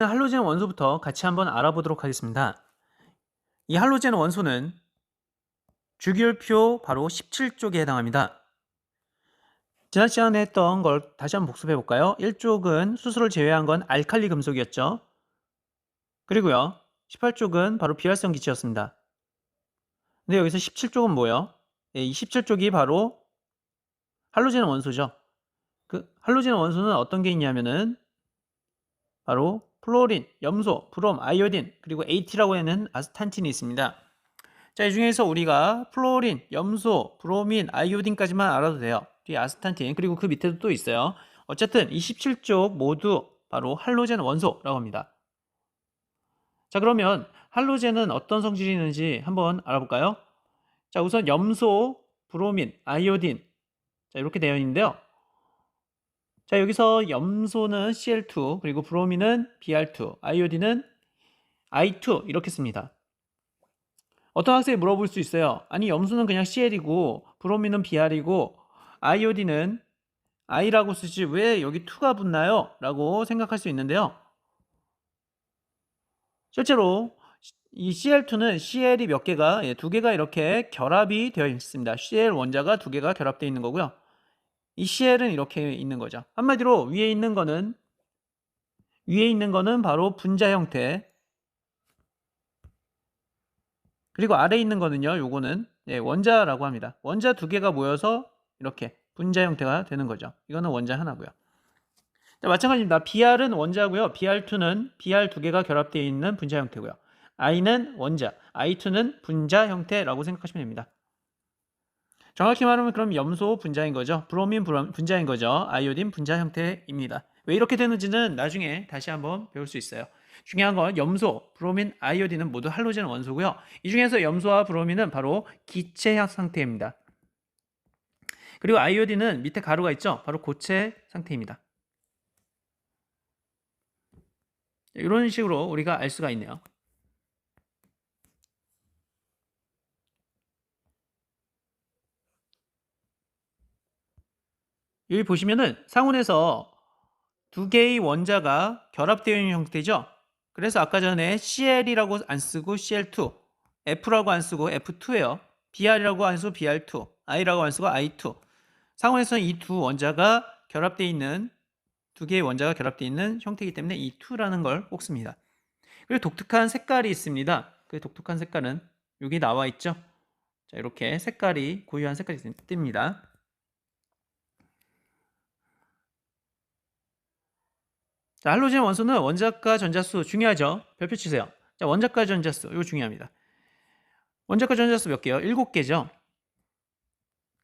할로젠 원소부터 같이 한번 알아보도록 하겠습니다. 이 할로젠 원소는 주기율표 바로 17쪽에 해당합니다. 지난 시간에 했던 걸 다시 한번 복습해 볼까요? 1쪽은 수소를 제외한 건 알칼리 금속이었죠. 그리고요 18쪽은 바로 비활성 기체였습니다. 근데 여기서 17쪽은 뭐예요? 이 17쪽이 바로 할로젠 원소죠. 그 할로젠 원소는 어떤 게 있냐면은 바로 플로린, 염소, 브롬, 아이오딘, 그리고 AT라고 하는 아스탄틴이 있습니다. 자, 이 중에서 우리가 플로린, 염소, 브로민, 아이오딘까지만 알아도 돼요. 뒤에 아스탄틴, 그리고 그 밑에도 또 있어요. 어쨌든 이 17쪽 모두 바로 할로젠 원소라고 합니다. 자, 그러면 할로젠은 어떤 성질이 있는지 한번 알아볼까요? 자, 우선 염소, 브로민, 아이오딘. 자, 이렇게 되어 있는데요. 자, 여기서 염소는 Cl2, 그리고 브로민은 Br2, 아이오딘은 I2 이렇게 씁니다. 어떤 학생이 물어볼 수 있어요. 아니, 염소는 그냥 Cl이고 브로민은 Br이고 아이오딘은 I라고 쓰지 왜 여기 2가 붙나요? 라고 생각할 수 있는데요. 실제로 이 Cl2는 Cl이 몇 개가, 2개가 이렇게 결합이 되어 있습니다. Cl 원자가 2개가 결합되어 있는 거고요. 이 Cl은 이렇게 있는 거죠. 한마디로 위에 있는 거는 바로 분자 형태, 그리고 아래에 있는 거는요, 요거는 원자라고 합니다. 원자 2개가 모여서 이렇게 분자 형태가 되는 거죠. 이거는 원자 하나고요. 자, 마찬가지입니다. Br은 원자고요. Br2는 Br 2개가 결합되어 있는 분자 형태고요. I는 원자, I2는 분자 형태라고 생각하시면 됩니다. 정확히 말하면 그럼 염소 분자인 거죠. 브로민 분자인 거죠. 아이오딘 분자 형태입니다. 왜 이렇게 되는지는 나중에 다시 한번 배울 수 있어요. 중요한 건 염소, 브로민, 아이오딘은 모두 할로젠 원소고요. 이 중에서 염소와 브로민은 바로 기체약 상태입니다. 그리고 아이오딘은 밑에 가루가 있죠. 바로 고체 상태입니다. 이런 식으로 우리가 알 수가 있네요. 여기 보시면은 상온에서 2개의 원자가 결합되어 있는 형태죠. 그래서 아까 전에 CL이라고 안 쓰고 CL2, F라고 안 쓰고 F2예요. BR이라고 안 쓰고 BR2, I라고 안 쓰고 I2. 상온에서는 이 두 원자가 결합되어 있는, 2개의 원자가 결합되어 있는 형태이기 때문에 이 2라는 걸 꼭 씁니다. 그리고 독특한 색깔이 있습니다. 그 독특한 색깔은 여기 나와 있죠. 자, 이렇게 색깔이, 고유한 색깔이 뜹니다. 자, 할로젠 원소는 원자과 전자수 중요하죠. 별표 치세요. 자, 원자과 전자수 이거 중요합니다. 원자과 전자수 몇 개요? 7개죠.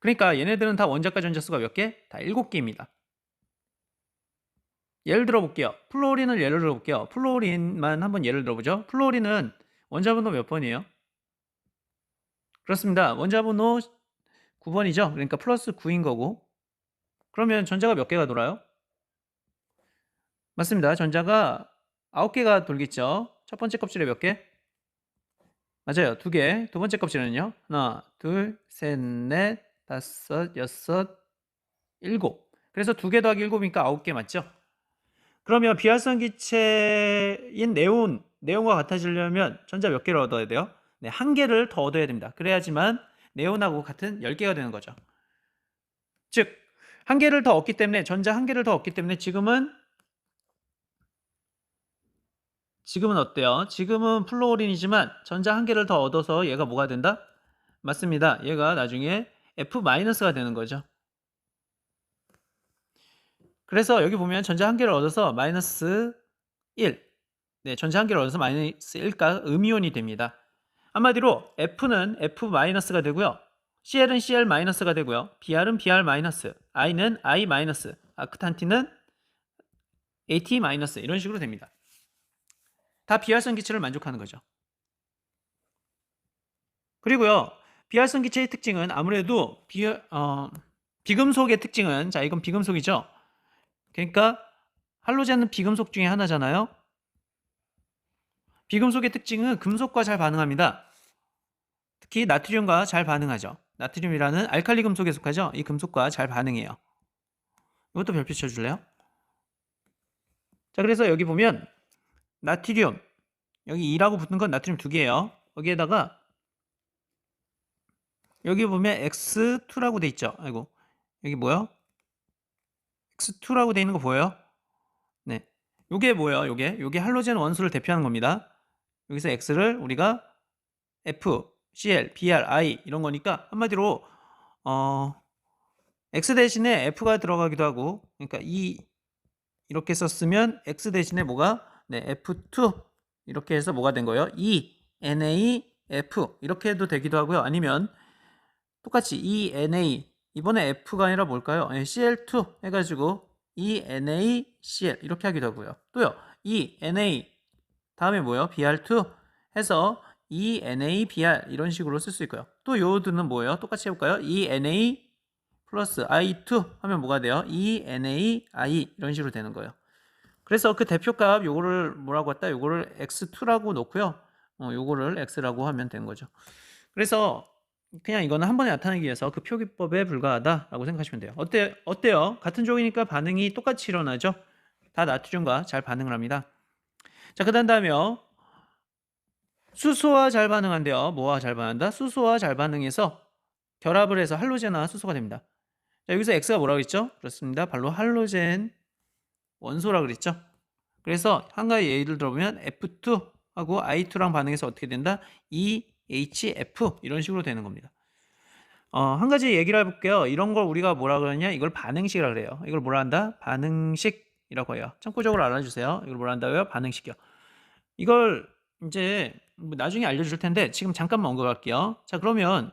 그러니까 얘네들은 다 원자과 전자수가 몇 개? 다 7개입니다. 예를 들어 볼게요. 플로린을 예를 들어 볼게요. 플로린만 한번 예를 들어 보죠. 플로린은 원자번호 몇 번이에요? 그렇습니다. 원자번호 9번이죠. 그러니까 플러스 9인 거고. 그러면 전자가 몇 개가 돌아요? 맞습니다. 전자가 9개가 돌겠죠. 첫 번째 껍질에 몇 개? 맞아요. 2개. 두 번째 껍질은요? 하나, 둘, 셋, 넷, 다섯, 여섯, 일곱. 그래서 2개 더하기 7이니까 9개 맞죠? 그러면 비활성 기체인 네온과 같아지려면 전자 몇 개를 얻어야 돼요? 네, 1개를 더 얻어야 됩니다. 그래야지만 네온하고 같은 10개가 되는 거죠. 즉, 1개를 더 얻기 때문에, 전자 1개를 더 얻기 때문에 지금은 어때요? 지금은 플로린이지만 전자 1개를 더 얻어서 얘가 뭐가 된다? 맞습니다. 얘가 나중에 F-가 되는 거죠. 그래서 여기 보면 전자 1개를 얻어서 마이너스 1. 네, 전자 1개를 얻어서 마이너스 1가 음이온이 됩니다. 한마디로 F는 F-가 되고요. CL은 CL-가 되고요. BR은 BR-, I는 I-, 아크탄틴은 AT-, 이런 식으로 됩니다. 다 비활성 기체를 만족하는 거죠. 그리고요, 비활성 기체의 특징은 아무래도 비금속의 특징은, 자, 이건 비금속이죠. 그러니까 할로젠은 비금속 중에 하나잖아요. 비금속의 특징은 금속과 잘 반응합니다. 특히 나트륨과 잘 반응하죠. 나트륨이라는 알칼리 금속에 속하죠. 이 금속과 잘 반응해요. 이것도 별표 쳐줄래요? 자, 그래서 여기 보면 나트륨 여기 2라고 붙는 건 나트륨 2개예요. 거기에다가 여기 보면 X2라고 돼 있죠. 아이고 여기 뭐요? X2라고 돼 있는 거 보여요? 네. 요게 뭐예요? 요게 할로젠 원소를 대표하는 겁니다. 여기서 X를 우리가 F, Cl, Br, I 이런 거니까 한마디로 X 대신에 F가 들어가기도 하고 그러니까 이렇게 썼으면 X 대신에 뭐가 네, F2 이렇게 해서 뭐가 된 거예요? NaF 이렇게 해도 되기도 하고요. 아니면 똑같이 ENA 이번에 F가 아니라 뭘까요? Cl2 해가지고 ENaCl 이렇게 하기도 하고요. 또요 ENA 다음에 뭐예요? Br2 해서 ENaBr 이런 식으로 쓸 수 있고요. 또 요드는 뭐예요? 똑같이 해볼까요? ENA 플러스 I2 하면 뭐가 돼요? ENAI 이런 식으로 되는 거예요. 그래서 그 대표값 요거를 뭐라고 했다? 요거를 X2라고 놓고요. 요거를 X라고 하면 되는 거죠. 그래서 그냥 이거는 한 번에 나타내기 위해서 그 표기법에 불과하다라고 생각하시면 돼요. 어때요? 같은 쪽이니까 반응이 똑같이 일어나죠? 다 나트륨과 잘 반응을 합니다. 자, 그 다음에요. 수소와 잘 반응한대요. 뭐와 잘 반응한다? 수소와 잘 반응해서 결합을 해서 할로젠화 수소가 됩니다. 자, 여기서 X가 뭐라고 했죠? 그렇습니다. 바로 할로젠 원소라 그랬죠? 그래서 한 가지 예를 들어보면 F2하고 I2랑 반응해서 어떻게 된다? EHF 이런 식으로 되는 겁니다. 한 가지 얘기를 해볼게요. 이런 걸 우리가 뭐라 그러냐? 이걸 반응식이라 그래요. 이걸 뭐라 한다? 반응식이라고 해요. 참고적으로 알아주세요. 이걸 뭐라 한다고요? 반응식이요. 이걸 이제 뭐 나중에 알려줄 텐데 지금 잠깐만 언급할게요. 자, 그러면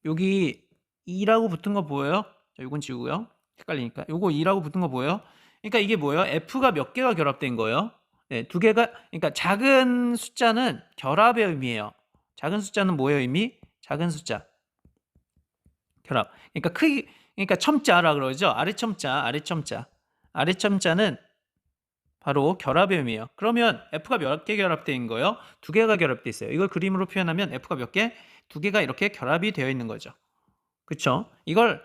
여기 2라고 붙은 거 보여요? 자, 요건 지우고요. 헷갈리니까. 요거 2라고 붙은 거 보여요? 그러니까 이게 뭐예요? F가 몇 개가 결합된 거예요? 네, 두 개가, 그러니까 작은 숫자는 결합의 의미예요. 작은 숫자는 뭐의 의미? 작은 숫자. 결합. 그러니까 그러니까 첨자라 그러죠? 아래첨자. 아래첨자는 바로 결합의 의미예요. 그러면 F가 몇 개 결합되어 있는 거예요? 두 개가 결합되어 있어요. 이걸 그림으로 표현하면 F가 몇 개? 두 개가 이렇게 결합이 되어 있는 거죠. 그쵸? 이걸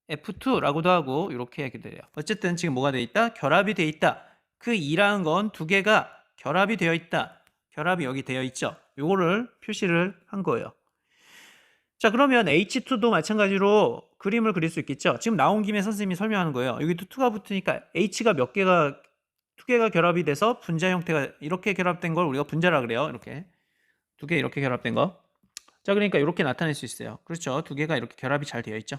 F2라고도 하고 이렇게 얘기를 해요. 어쨌든 지금 뭐가 되어 있다? 결합이 되어 있다. 그 2라는 건 두 개가 결합이 되어 있다. 결합이 여기 되어 있죠. 요거를 표시를 한 거예요. 자, 그러면 H2도 마찬가지로 그림을 그릴 수 있겠죠. 지금 나온 김에 선생님이 설명하는 거예요. 여기도 2가 붙으니까 H가 몇 개가 두 개가 결합이 돼서 분자 형태가 이렇게 결합된 걸 우리가 분자라 그래요. 이렇게 두 개 이렇게 결합된 거. 자, 그러니까 이렇게 나타낼 수 있어요. 그렇죠. 두 개가 이렇게 결합이 잘 되어 있죠.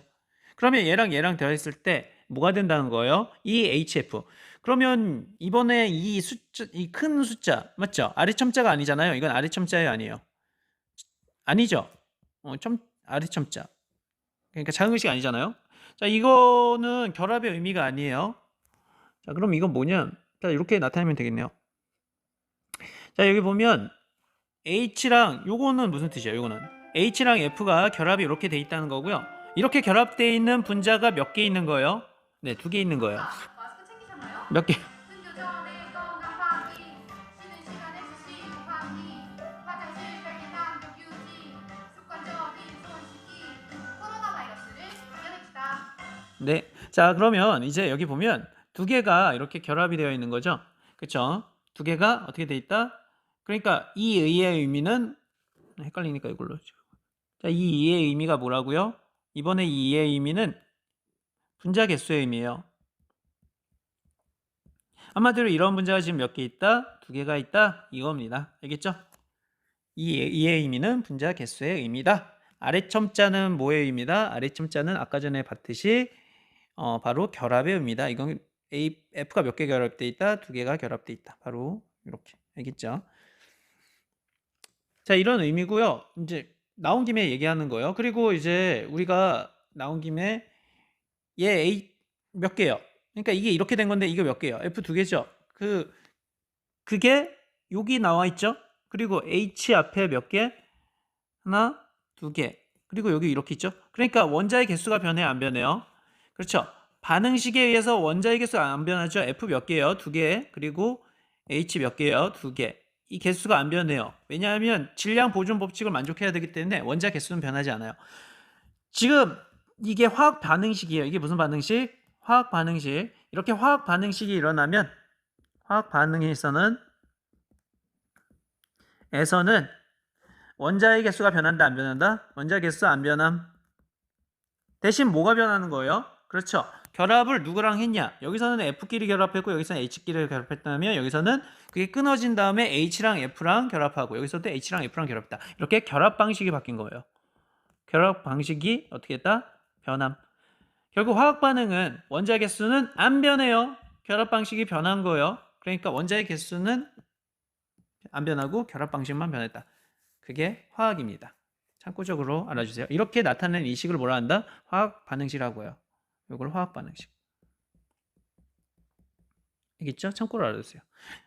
그러면 얘랑 되어 있을 때 뭐가 된다는 거예요? EHF. 그러면 이번에 이 숫자, 이 큰 숫자 맞죠? 아래첨자가 아니잖아요. 이건 아래첨자예요, 아니에요? 아니죠. 아래첨자. 그러니까 작은 것이 아니잖아요. 자, 이거는 결합의 의미가 아니에요. 자, 그럼 이건 뭐냐? 자, 이렇게 나타내면 되겠네요. 자, 여기 보면 H랑 요거는 무슨 뜻이에요? 요거는 H랑 F가 결합이 이렇게 돼 있다는 거고요. 이렇게 결합되어 있는 분자가 몇 개 있는 거예요? 네, 2개 있는 거예요. 마스크 챙기셨나요? 몇 개? 교전에 건강 방기, 쉬는 시간에 주시 방기, 화장실 깔끔한 휴지, 습관적인 손 씻기, 코로나 바이러스를 이겨냅시다. 네. 자, 그러면 이제 여기 보면 2개가 이렇게 결합이 되어 있는 거죠. 그쵸? 2개가 어떻게 돼 있다? 그러니까 이 의의 의미는 헷갈리니까 이걸로. 자, 이 이의 의미가 뭐라고요? 이번에 이 이의 의미는 분자 개수의 의미예요. 한마디로 이런 분자가 지금 몇 개 있다? 2개가 있다? 이겁니다. 알겠죠? 이의 의미는 분자 개수의 의미다. 아래첨자는 뭐의 의미다? 아래첨자는 아까 전에 봤듯이 바로 결합의 의미다. 이건 F가 몇 개 결합되어 있다? 2개가 결합되어 있다. 바로 이렇게. 알겠죠? 자, 이런 의미고요. 이제 나온 김에 얘기하는 거예요. 그리고 이제 우리가 나온 김에 얘 A 몇 개요? 그러니까 이게 이렇게 된 건데 이거 몇 개요? F 2개죠. 그게 여기 나와 있죠. 그리고 H 앞에 몇 개? 하나, 2개. 그리고 여기 이렇게 있죠. 그러니까 원자의 개수가 변해요, 안 변해요? 그렇죠. 반응식에 의해서 원자의 개수가 안 변하죠. F 몇 개예요? 2개. 그리고 H 몇 개예요? 2개. 이 개수가 안 변해요. 왜냐하면 질량 보존 법칙을 만족해야 되기 때문에 원자 개수는 변하지 않아요. 지금 이게 화학 반응식이에요. 이게 무슨 반응식? 화학 반응식. 이렇게 화학 반응식이 일어나면 화학 반응에서는 에서는 원자의 개수가 변한다, 안 변한다? 원자 개수 안 변함. 대신 뭐가 변하는 거예요? 그렇죠. 결합을 누구랑 했냐? 여기서는 F끼리 결합했고 여기서는 H끼리 결합했다면 여기서는 그게 끊어진 다음에 H랑 F랑 결합하고 여기서도 H랑 F랑 결합했다. 이렇게 결합 방식이 바뀐 거예요. 결합 방식이 어떻게 했다? 변함. 결국 화학 반응은 원자 개수는 안 변해요. 결합 방식이 변한 거예요. 그러니까 원자의 개수는 안 변하고 결합 방식만 변했다. 그게 화학입니다. 참고적으로 알아주세요. 이렇게 나타낸 이 식을 뭐라 한다? 화학 반응식이라고 해요. 이걸 화학 반응식. 알겠죠? 참고로 알아주세요.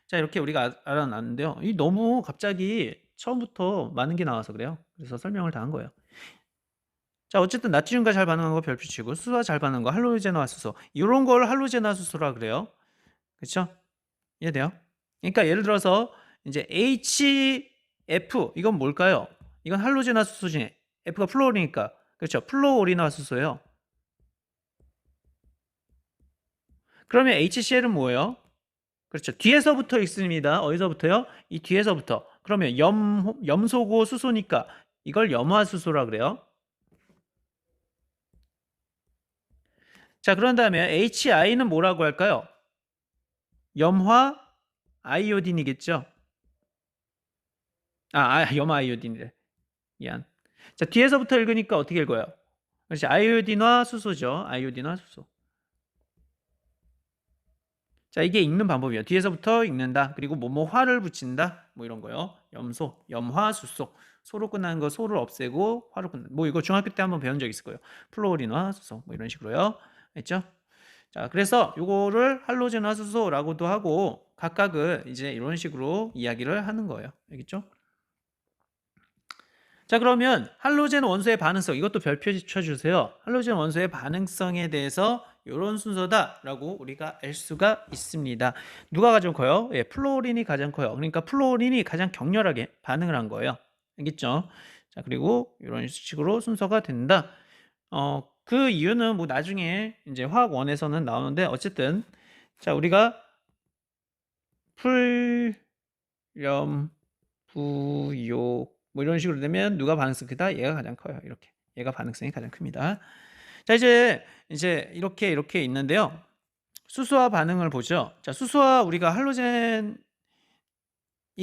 자, 이렇게 우리가 알아놨는데요. 이 너무 갑자기 처음부터 많은 게 나와서 그래요. 그래서 설명을 다 한 거예요. 자, 어쨌든 나트륨과 잘 반응한 거 별표 치고 수소와 잘 반응한 거 할로제나와 수소. 이런 걸 할로제나 수소라 그래요. 그렇죠? 이해돼요? 그러니까 예를 들어서 이제 HF 이건 뭘까요? 이건 할로제나 수소 중에 F가 플로리니까 그렇죠? 플로오리나 수소예요. 그러면 HCl은 뭐예요? 그렇죠. 뒤에서부터 있습니다. 어디서부터요? 이 뒤에서부터. 그러면 염소고 수소니까 이걸 염화수소라 그래요. 자, 그런 다음에 HI는 뭐라고 할까요? 염화 아이오딘이겠죠? 염화 아이오딘이래. 미안. 자, 뒤에서부터 읽으니까 어떻게 읽어요? 그렇지. 아이오딘화 수소죠. 아이오딘화 수소. 자, 이게 읽는 방법이에요. 뒤에서부터 읽는다. 그리고 화를 붙인다. 뭐 이런 거요. 염소, 염화, 수소. 소로 끝나는 거 소를 없애고 화로 끝나는 이거 중학교 때 한번 배운 적 있을 거예요. 플로린화, 수소. 뭐 이런 식으로요. 했죠? 자, 그래서 요거를 할로젠화 수소라고도 하고 각각은 이제 이런 식으로 이야기를 하는 거예요. 알겠죠? 자, 그러면 할로젠 원소의 반응성 이것도 별표 쳐주세요. 할로젠 원소의 반응성에 대해서 이런 순서다라고 우리가 알 수가 있습니다. 누가 가장 커요? 예, 플로린이 가장 커요. 그러니까 플로린이 가장 격렬하게 반응을 한 거예요. 알겠죠? 자, 그리고 이런 식으로 순서가 된다. 그 이유는 나중에 이제 화학원에서는 나오는데 어쨌든 자, 우리가 풀염 부욕 이런 식으로 되면 누가 반응성이 크다? 얘가 가장 커요. 이렇게. 얘가 반응성이 가장 큽니다. 자, 이제 이렇게 있는데요. 수소와 반응을 보죠. 자, 수소와 우리가 할로젠이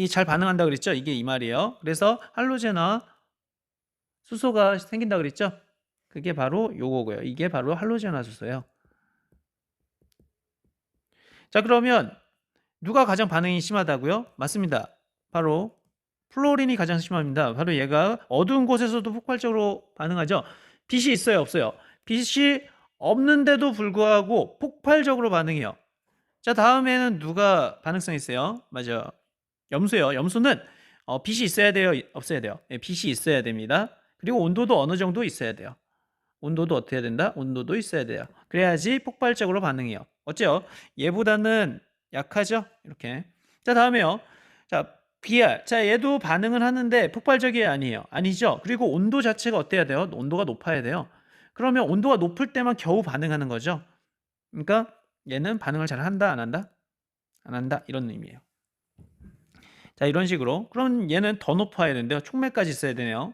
잘 반응한다 그랬죠? 이게 이 말이에요. 그래서 할로젠과 수소가 생긴다 그랬죠? 그게 바로 요거고요. 이게 바로 할로젠화 수소예요. 자, 그러면 누가 가장 반응이 심하다고요? 맞습니다. 바로 플로린이 가장 심합니다. 바로 얘가 어두운 곳에서도 폭발적으로 반응하죠. 빛이 있어요, 없어요? 빛이 없는데도 불구하고 폭발적으로 반응해요. 자, 다음에는 누가 반응성 있어요? 맞아요. 염소요. 염소는 빛이 있어야 돼요, 없어야 돼요? 네, 빛이 있어야 됩니다. 그리고 온도도 어느 정도 있어야 돼요. 온도도 어떻게 해야 된다? 온도도 있어야 돼요. 그래야지 폭발적으로 반응해요. 어째요? 얘보다는 약하죠? 이렇게. 자, 다음에요. 자, BR. 자, 얘도 반응을 하는데 폭발적이 아니에요. 아니죠? 그리고 온도 자체가 어때야 돼요? 온도가 높아야 돼요. 그러면 온도가 높을 때만 겨우 반응하는 거죠. 그러니까 얘는 반응을 잘 한다, 안 한다? 안 한다. 이런 의미예요. 자, 이런 식으로. 그럼 얘는 더 높아야 되는데요. 촉매까지 있어야 되네요.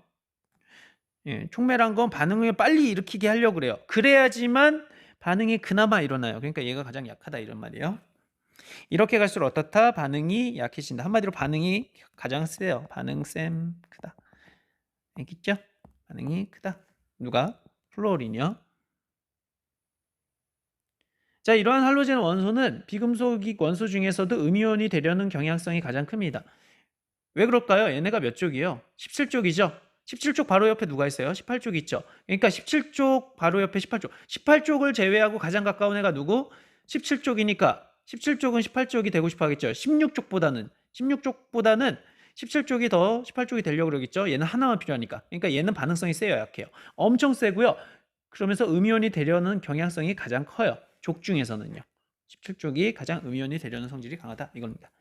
예, 촉매란 건 반응을 빨리 일으키게 하려고 그래요. 그래야지만 반응이 그나마 일어나요. 그러니까 얘가 가장 약하다 이런 말이에요. 이렇게 갈수록 어떻다? 반응이 약해진다. 한마디로 반응이 가장 세요. 반응셈 크다. 알겠죠? 반응이 크다. 누가? 플로린이요. 자, 이러한 할로젠 원소는 비금속 원소 중에서도 음이온이 되려는 경향성이 가장 큽니다. 왜 그럴까요? 얘네가 몇 쪽이에요? 17쪽이죠? 17쪽 바로 옆에 누가 있어요? 18쪽 있죠? 그러니까 17쪽 바로 옆에 18쪽. 18쪽을 제외하고 가장 가까운 애가 누구? 17쪽이니까 17쪽은 18쪽이 되고 싶어 하겠죠. 16쪽보다는 17쪽이 더 18쪽이 되려고 그러겠죠. 얘는 하나만 필요하니까. 그러니까 얘는 반응성이 세요, 약해요. 엄청 세고요. 그러면서 음이온이 되려는 경향성이 가장 커요. 족 중에서는요. 17쪽이 가장 음이온이 되려는 성질이 강하다 이겁니다.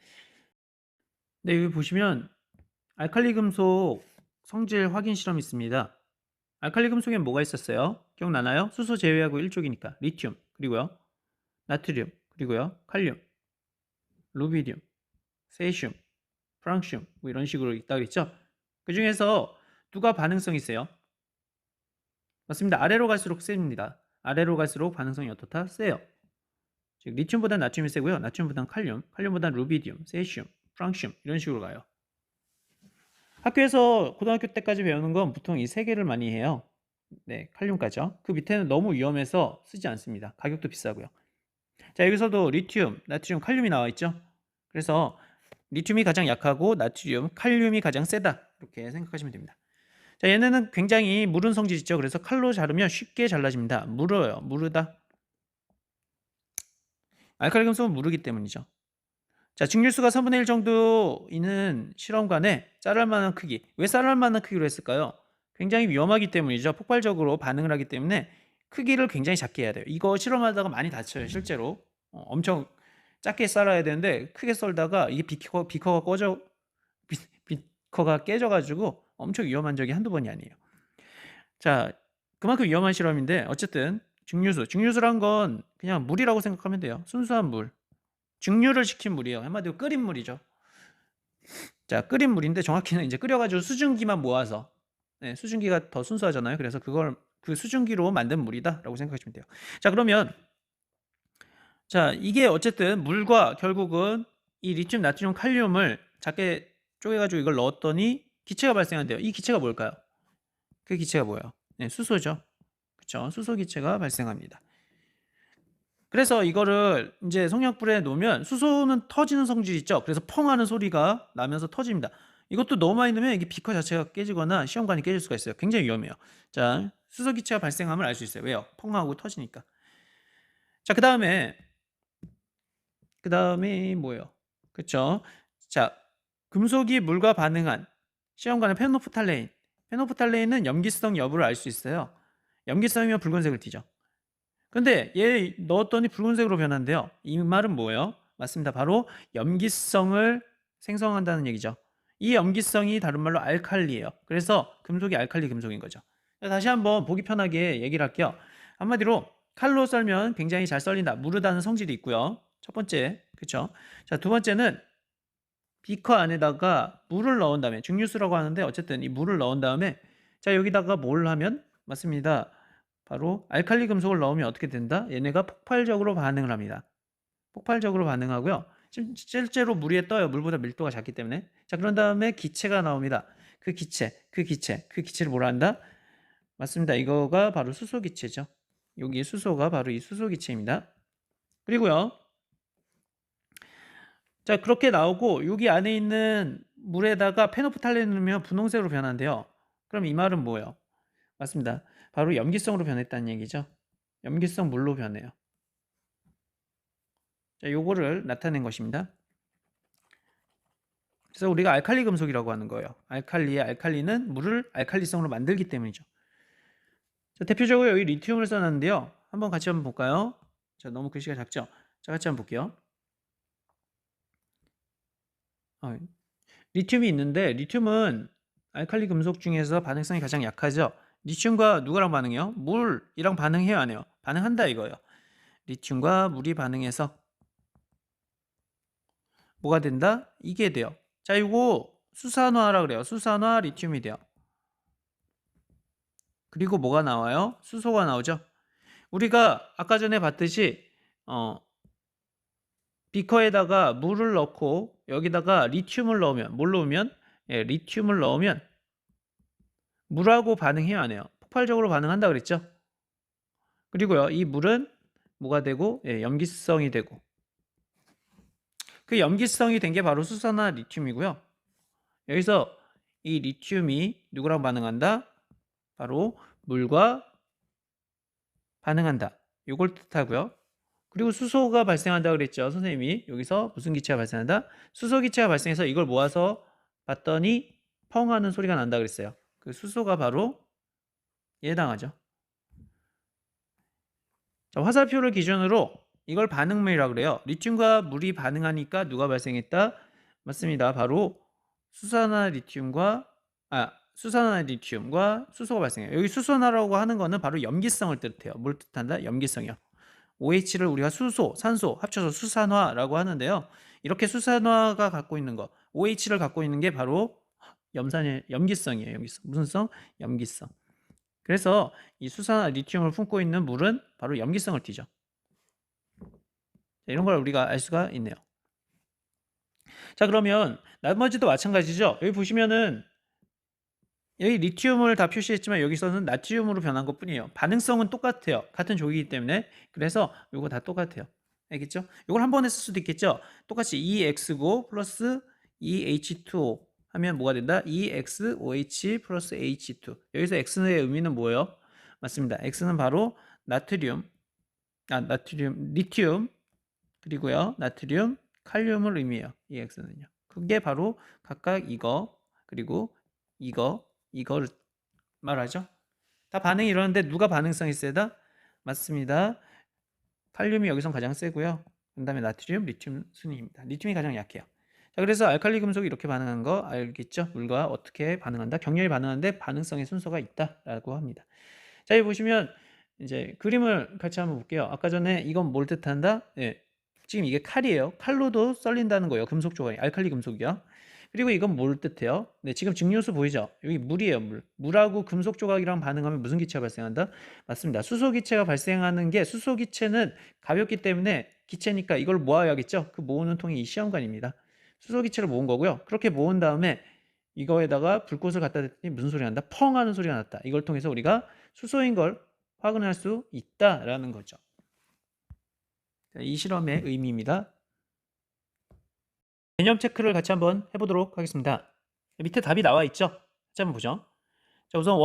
네, 여기 보시면 알칼리 금속 성질 확인 실험 있습니다. 알칼리 금속엔 뭐가 있었어요? 기억나나요? 수소 제외하고 1쪽이니까 리튬, 그리고요 나트륨, 그리고요 칼륨, 루비디움, 세슘, 프랑슘 뭐 이런 식으로 있다 그랬죠. 그 중에서 누가 반응성이 세요? 맞습니다. 아래로 갈수록 셉니다. 아래로 갈수록 반응성이 어떻다? 세요. 즉 리튬보다 나트륨이 세고요. 나트륨보다 칼륨, 칼륨보다 루비디움, 세슘, 프랑슘 이런 식으로 가요. 학교에서 고등학교 때까지 배우는 건 보통 이 세 개를 많이 해요. 네, 칼륨까지요. 그 밑에는 너무 위험해서 쓰지 않습니다. 가격도 비싸고요. 자, 여기서도 리튬, 나트륨, 칼륨이 나와 있죠. 그래서 리튬이 가장 약하고 나트륨, 칼륨이 가장 세다. 이렇게 생각하시면 됩니다. 자, 얘네는 굉장히 무른 성질 있죠. 그래서 칼로 자르면 쉽게 잘라집니다. 무르요. 무르다. 알칼리 금속은 무르기 때문이죠. 자, 증류수가 3분의 1 정도 있는 실험관에 자를 만한 크기. 왜 자를 만한 크기로 했을까요? 굉장히 위험하기 때문이죠. 폭발적으로 반응을 하기 때문에 크기를 굉장히 작게 해야 돼요. 이거 실험하다가 많이 다쳐요, 실제로. 엄청 작게 썰어야 되는데 크게 썰다가 이게 비커가 깨져가지고 엄청 위험한 적이 한두 번이 아니에요. 자, 그만큼 위험한 실험인데 어쨌든 증류수란 건 그냥 물이라고 생각하면 돼요. 순수한 물. 증류를 시킨 물이에요. 한마디로 끓인 물이죠. 자, 끓인 물인데 정확히는 이제 끓여가지고 수증기만 모아서, 네, 수증기가 더 순수하잖아요. 그래서 그걸 그 수증기로 만든 물이다라고 생각하시면 돼요. 자, 그러면 자, 이게 어쨌든 물과 결국은 이 리튬, 나트륨, 칼륨을 작게 쪼개가지고 이걸 넣었더니 기체가 발생한대요. 이 기체가 뭘까요? 그 기체가 뭐예요? 네, 수소죠. 그쵸? 수소 기체가 발생합니다. 그래서 이거를 이제 성냥불에 놓으면 수소는 터지는 성질이 있죠. 그래서 펑 하는 소리가 나면서 터집니다. 이것도 너무 많이 넣으면 이게 비커 자체가 깨지거나 시험관이 깨질 수가 있어요. 굉장히 위험해요. 자, 수소 기체가 발생함을 알 수 있어요. 왜요? 펑 하고 터지니까. 자, 그다음에 뭐예요? 그쵸? 자, 금속이 물과 반응한 시험관의 페노프탈레인. 페노프탈레인은 염기성 여부를 알 수 있어요. 염기성이면 붉은색을 띠죠. 근데 얘 넣었더니 붉은색으로 변한대요. 이 말은 뭐예요? 맞습니다. 바로 염기성을 생성한다는 얘기죠. 이 염기성이 다른 말로 알칼리예요. 그래서 금속이 알칼리 금속인 거죠. 다시 한번 보기 편하게 얘기를 할게요. 한마디로 칼로 썰면 굉장히 잘 썰린다. 무르다는 성질이 있고요. 첫 번째, 그쵸? 자, 두 번째는 비커 안에다가 물을 넣은 다음에, 증류수라고 하는데 어쨌든 이 물을 넣은 다음에, 자, 여기다가 뭘 하면? 맞습니다. 바로 알칼리 금속을 넣으면 어떻게 된다? 얘네가 폭발적으로 반응을 합니다. 폭발적으로 반응하고요. 실제로 물 위에 떠요. 물보다 밀도가 작기 때문에. 자, 그런 다음에 기체가 나옵니다. 그 기체를 뭐라 한다? 맞습니다. 이거가 바로 수소 기체죠. 여기 수소가 바로 이 수소 기체입니다. 그리고요. 자, 그렇게 나오고 여기 안에 있는 물에다가 페노프탈렌을 넣으면 분홍색으로 변한대요. 그럼 이 말은 뭐예요? 맞습니다. 바로 염기성으로 변했다는 얘기죠. 염기성 물로 변해요. 자, 요거를 나타낸 것입니다. 그래서 우리가 알칼리 금속이라고 하는 거예요. 알칼리의 알칼리는 물을 알칼리성으로 만들기 때문이죠. 자, 대표적으로 여기 리튬을 써놨는데요. 같이 한번 볼까요? 자, 너무 글씨가 작죠? 자, 같이 한번 볼게요. 리튬이 있는데 리튬은 알칼리 금속 중에서 반응성이 가장 약하죠. 리튬과 누구랑 반응해요? 물이랑 반응해요, 안 해요? 반응한다 이거예요. 리튬과 물이 반응해서 뭐가 된다? 이게 돼요. 자, 이거 수산화라 그래요. 수산화 리튬이 돼요. 그리고 뭐가 나와요? 수소가 나오죠. 우리가 아까 전에 봤듯이 비커에다가 물을 넣고 여기다가 리튬을 넣으면 뭘 넣으면? 예, 리튬을 넣으면 물하고 반응해요, 안 해요? 폭발적으로 반응한다 그랬죠. 그리고요, 이 물은 뭐가 되고? 예, 염기성이 되고. 그 염기성이 된 게 바로 수산화 리튬이고요. 여기서 이 리튬이 누구랑 반응한다? 바로 물과 반응한다. 이걸 뜻하고요. 그리고 수소가 발생한다 그랬죠. 선생님이 여기서 무슨 기체가 발생한다? 수소 기체가 발생해서 이걸 모아서 봤더니 펑 하는 소리가 난다 그랬어요. 그 수소가 바로 해당하죠. 자, 화살표를 기준으로 이걸 반응물이라고 그래요. 리튬과 물이 반응하니까 누가 발생했다? 맞습니다. 바로 수산화 리튬과 수소가 발생해요. 여기 수소나라고 하는 거는 바로 염기성을 뜻해요. 뭘 뜻한다? 염기성이요. OH를 우리가 수소, 산소 합쳐서 수산화라고 하는데요. 이렇게 수산화가 갖고 있는 거, OH를 갖고 있는 게 바로 염산의 염기성이에요. 염기성. 무슨 성? 염기성. 그래서 이 수산화 리튬을 품고 있는 물은 바로 염기성을 띠죠. 이런 걸 우리가 알 수가 있네요. 자, 그러면 나머지도 마찬가지죠. 여기 보시면은 여기 리튬을 다 표시했지만 여기서는 나트륨으로 변한 것 뿐이에요. 반응성은 똑같아요. 같은 조기이기 때문에. 그래서 이거 다 똑같아요. 알겠죠? 이걸 한 번에 쓸 수도 있겠죠? 똑같이 EXO 플러스 EH2O 하면 뭐가 된다? EXOH 플러스 H2. 여기서 X의 의미는 뭐예요? 맞습니다. X는 바로 나트륨, 리튬, 그리고요, 나트륨, 칼륨을 의미해요. 이 X는요. 그게 바로 각각 이거, 그리고 이거를 말하죠. 다 반응이 일어나는데 누가 반응성이 세다? 맞습니다. 칼륨이 여기선 가장 세고요. 그 다음에 나트륨, 리튬 순위입니다. 리튬이 가장 약해요. 자, 그래서 알칼리 금속이 이렇게 반응한 거 알겠죠? 물과 어떻게 반응한다? 격렬히 반응하는데 반응성의 순서가 있다라고 합니다. 자, 여기 보시면 이제 그림을 같이 한번 볼게요. 아까 전에 이건 뭘 뜻한다? 예, 지금 이게 칼이에요. 칼로도 썰린다는 거예요. 금속 조각이 알칼리 금속이요. 그리고 이건 뭘 뜻해요? 네, 지금 증류수 보이죠? 여기 물이에요, 물. 물하고 금속 조각이랑 반응하면 무슨 기체가 발생한다? 맞습니다. 수소 기체가 발생하는 게 수소 기체는 가볍기 때문에 기체니까 이걸 모아야겠죠? 그 모으는 통이 이 시험관입니다. 수소 기체를 모은 거고요. 그렇게 모은 다음에 이거에다가 불꽃을 갖다 댔더니 무슨 소리가 난다? 펑 하는 소리가 났다. 이걸 통해서 우리가 수소인 걸 확인할 수 있다라는 거죠. 이 실험의 의미입니다. 개념 체크를 같이 한번 해보도록 하겠습니다. 밑에 답이 나와 있죠? 같이 한번 보죠. 자, 우선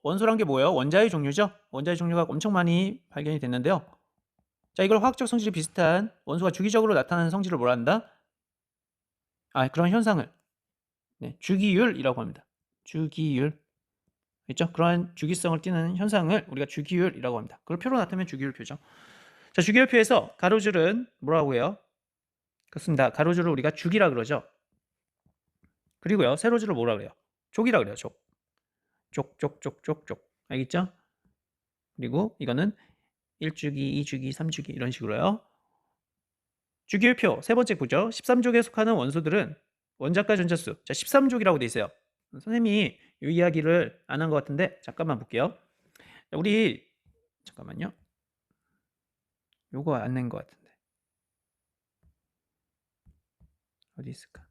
원소란 게 뭐예요? 원자의 종류죠? 원자의 종류가 엄청 많이 발견이 됐는데요. 자, 이걸 화학적 성질이 비슷한 원소가 주기적으로 나타나는 성질을 뭐라 한다? 그런 현상을 주기율이라고 합니다. 주기율. 있죠? 그러한 주기성을 띠는 현상을 우리가 주기율이라고 합니다. 그걸 표로 나타내면 주기율표죠. 자, 주기율표에서 가로줄은 뭐라고 해요? 그렇습니다. 가로줄을 우리가 주기라 그러죠. 그리고요, 세로줄을 뭐라 그래요? 족이라 그래요. 족. 알겠죠? 그리고 이거는 1주기, 2주기, 3주기 이런 식으로요. 주기율표 세 번째 보죠. 13족에 속하는 원소들은 원자과 전자수. 자, 13족이라고 돼 있어요. 선생님이 이 이야기를 안 한 것 같은데 잠깐만 볼게요. 자, 우리 잠깐만요. 요거 안 낸 것 같은데 어디 있을까?